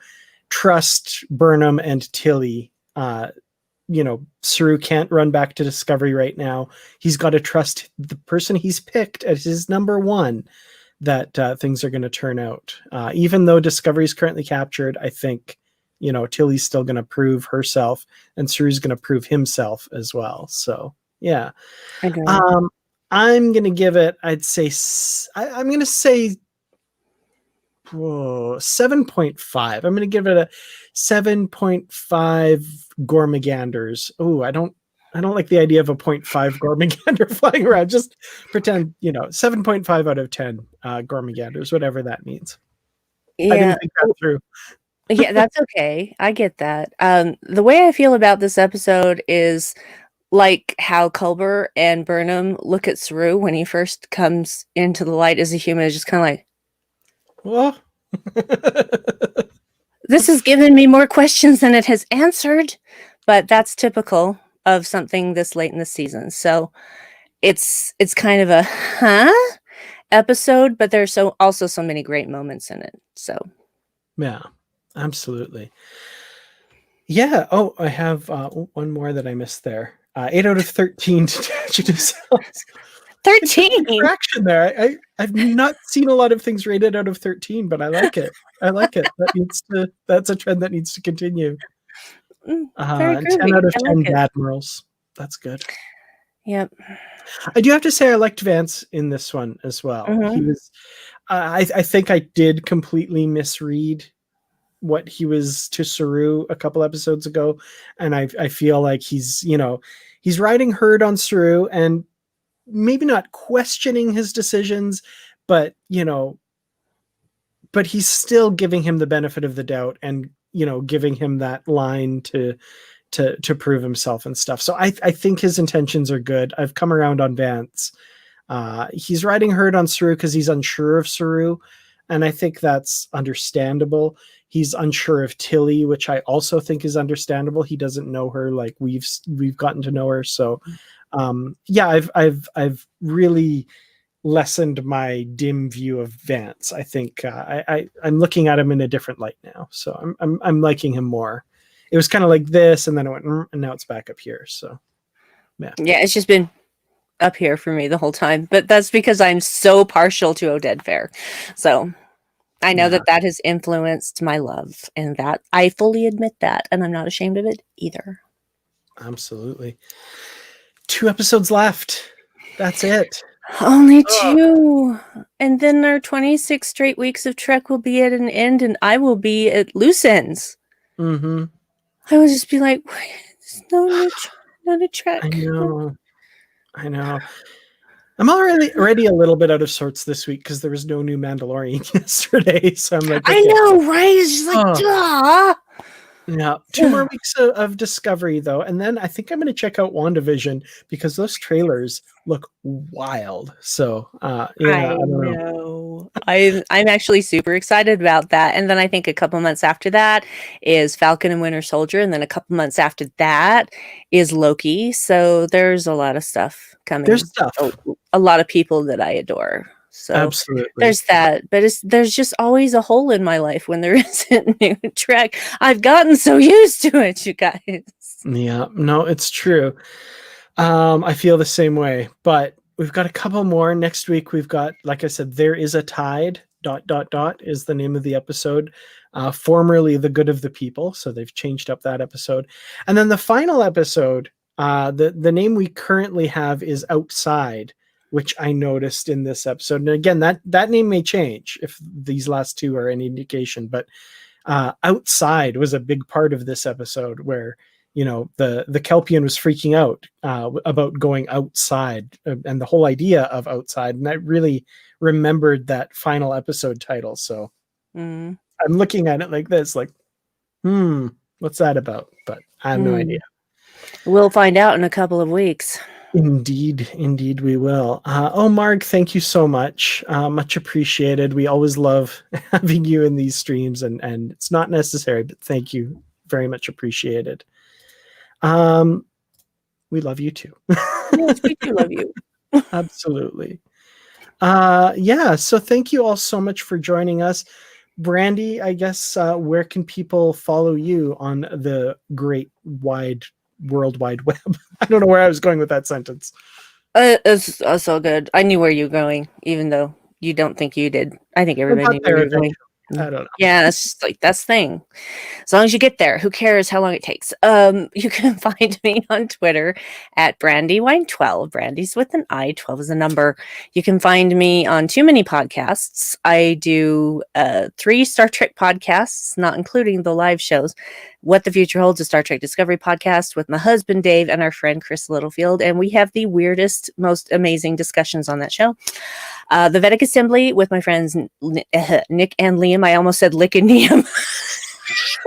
trust Burnham and Tilly. Saru can't run back to Discovery right now. He's got to trust the person he's picked as his number one, that things are going to turn out. Even though Discovery is currently captured, I think, Tilly's still going to prove herself, and Saru's going to prove himself as well. So, yeah. I'm going to give it, I'm going to say 7.5. I'm going to give it a 7.5 Gormaganders. Oh, I don't like the idea of a 0.5 Gormagander flying around. Just pretend, 7.5 out of 10 Gormaganders, whatever that means. Yeah. I didn't think that through. Yeah, that's okay. I get that. The way I feel about this episode is like how Culber and Burnham look at Saru when he first comes into the light as a human, is just kind of like, Well, This has given me more questions than it has answered, but that's typical of something this late in the season. So it's kind of a episode, but there's also so many great moments in it. So Yeah, absolutely. Yeah. Oh, I have one more that I missed there. 8 out of 13 detachable cells. 13. Fraction there. I've not seen a lot of things rated out of 13, but I like it. I like it. That's a trend that needs to continue. Very 10 groovy. out of I 10 like it. Admirals. That's good. Yep. I do have to say I liked Vance in this one as well. He was I think I did completely misread what he was to Saru a couple episodes ago, and I feel like he's riding herd on Saru and maybe not questioning his decisions, but but he's still giving him the benefit of the doubt and giving him that line to prove himself and stuff. So I think his intentions are good. I've come around on Vance. He's riding herd on Saru because he's unsure of Saru, and I think that's understandable. He's unsure of Tilly, which I also think is understandable. He doesn't know her like we've gotten to know her. So yeah, I've really lessened my dim view of Vance. I think I'm looking at him in a different light now. So I'm liking him more. It was kind of like this, and then it went, and now it's back up here. So yeah, it's just been up here for me the whole time, but that's because I'm so partial to Oded Fair. So I know that has influenced my love, and that I fully admit that, and I'm not ashamed of it either. Absolutely. 2 episodes left. That's it. Only 2. And then our 26 straight weeks of Trek will be at an end, and I will be at loose ends. Mm-hmm. I will just be like, there's no new Trek. I know. I'm already a little bit out of sorts this week because there was no new Mandalorian yesterday. So I'm like, okay. I know, right? It's just like, duh. Yeah, 2 more weeks of Discovery though, and then I think I'm going to check out WandaVision because those trailers look wild. So yeah, I don't know. I'm actually super excited about that. And then I think a couple months after that is Falcon and Winter Soldier, and then a couple months after that is Loki. So there's a lot of stuff coming. There's stuff. A lot of people that I adore. So absolutely, there's that, but there's just always a hole in my life when there isn't new Trek. I've gotten so used to it, you guys. Yeah, no, it's true. I feel the same way, but we've got a couple more next week. We've got, like I said, There Is a Tide. ... is the name of the episode. Formerly The Good of the People, so they've changed up that episode. And then the final episode, the name we currently have is Outside, which I noticed in this episode. And again, that name may change if these last 2 are any indication, but Outside was a big part of this episode where, the Kelpian was freaking out about going outside and the whole idea of outside. And I really remembered that final episode title. So I'm looking at it like this, like, what's that about? But I have no idea. We'll find out in a couple of weeks. Indeed we will. Marg, thank you so much. Much appreciated. We always love having you in these streams, and it's not necessary, but thank you. Very much appreciated. We love you too. Yes, we do love you. Absolutely. So thank you all so much for joining us. Brandy, I guess, where can people follow you on the great World Wide Web? I don't know where I was going with that sentence. It's so good. I knew where you were going, even though you don't think you did. I think everybody knew where you were going. I don't know. Yeah, that's like that's the thing. As long as you get there, who cares how long it takes? You can find me on Twitter at Brandywine12. Brandy's with an I, 12 is a number. You can find me on too many podcasts. I do 3 Star Trek podcasts, not including the live shows. What the Future Holds, a Star Trek Discovery podcast with my husband Dave and our friend Chris Littlefield, and we have the weirdest, most amazing discussions on that show. The Vedic Assembly with my friends Nick and Liam. I almost said Lick and Liam.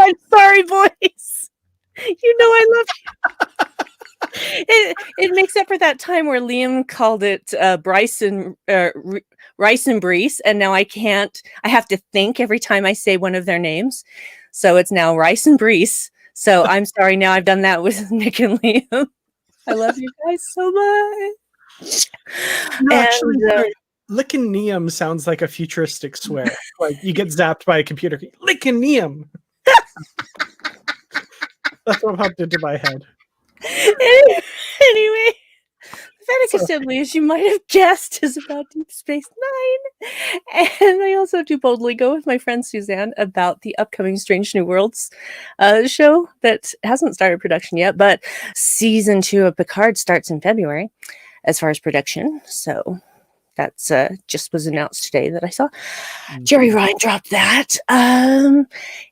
I'm sorry, boys. You know I love you. It makes up for that time where Liam called it Rice and Brees, and now I can't. I have to think every time I say one of their names. So it's now Rice and Brees. So I'm sorry, now I've done that with Nick and Liam. I love you guys so much. No, And actually, Lickeneum sounds like a futuristic swear. Like you get zapped by a computer. Lickeneum. That's what popped into my head. anyway, Pathetic Assembly, as you might have guessed, is about Deep Space Nine. And I also do boldly go with my friend Suzanne about the upcoming Strange New Worlds show that hasn't started production yet, but season 2 of Picard starts in February as far as production. So that's just was announced today that I saw. Jerry Ryan dropped that.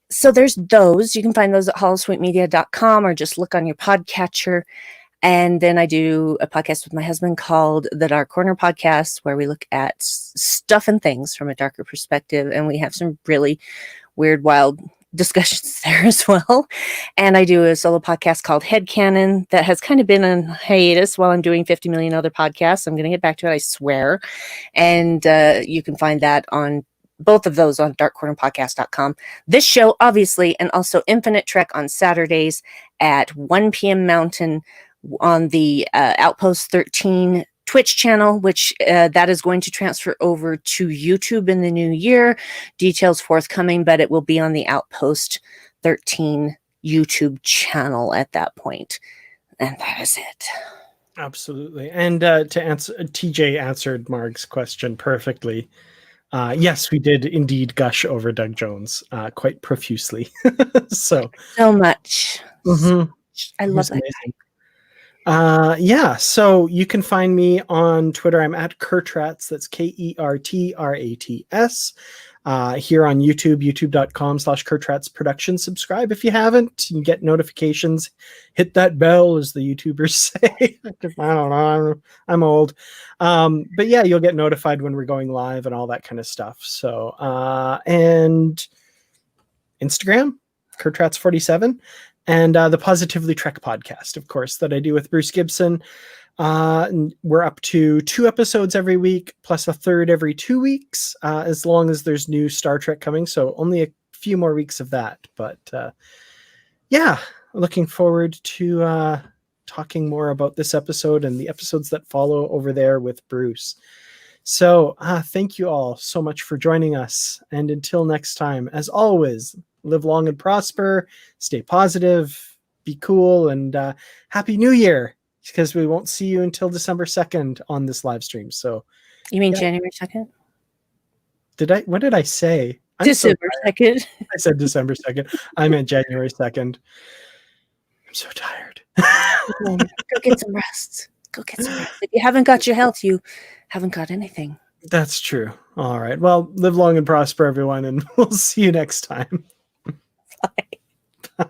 So there's those. You can find those at holosweetmedia.com or just look on your podcatcher. And then I do a podcast with my husband called The Dark Corner Podcast, where we look at stuff and things from a darker perspective. And we have some really weird, wild discussions there as well. And I do a solo podcast called Headcanon that has kind of been on hiatus while I'm doing 50 million other podcasts. I'm going to get back to it, I swear. And you can find that on both of those on darkcornerpodcast.com. This show, obviously, and also Infinite Trek on Saturdays at 1 p.m. Mountain on the Outpost 13 Twitch channel, which that is going to transfer over to YouTube in the new year. Details forthcoming, but it will be on the Outpost 13 YouTube channel at that point. And that is it. Absolutely. And to answer, TJ answered Marg's question perfectly. Yes, we did indeed gush over Doug Jones quite profusely. so much. Mm-hmm. I love that guy. Yeah, so you can find me on Twitter. I'm at Kertrats. That's KERTRATS. Here on YouTube, youtube.com/Kertrats Production. Subscribe if you haven't. You get notifications. Hit that bell, as the YouTubers say. I don't know. I'm old. But yeah, you'll get notified when we're going live and all that kind of stuff. So, and Instagram, Kertrats47. And the Positively Trek podcast, of course, that I do with Bruce Gibson. We're up to 2 episodes every week, plus a third every 2 weeks, as long as there's new Star Trek coming. So only a few more weeks of that. But yeah, looking forward to talking more about this episode and the episodes that follow over there with Bruce. So thank you all so much for joining us. And until next time, as always, live long and prosper, stay positive, be cool, and Happy New Year, because we won't see you until December 2nd on this live stream. So you mean January 2nd? What did I say? December 2nd. I said December 2nd. I meant January 2nd. I'm so tired. Go get some rest. Go get some rest. If you haven't got your health, you haven't got anything. That's true. All right. Well, live long and prosper, everyone, and we'll see you next time. Bye. Bye.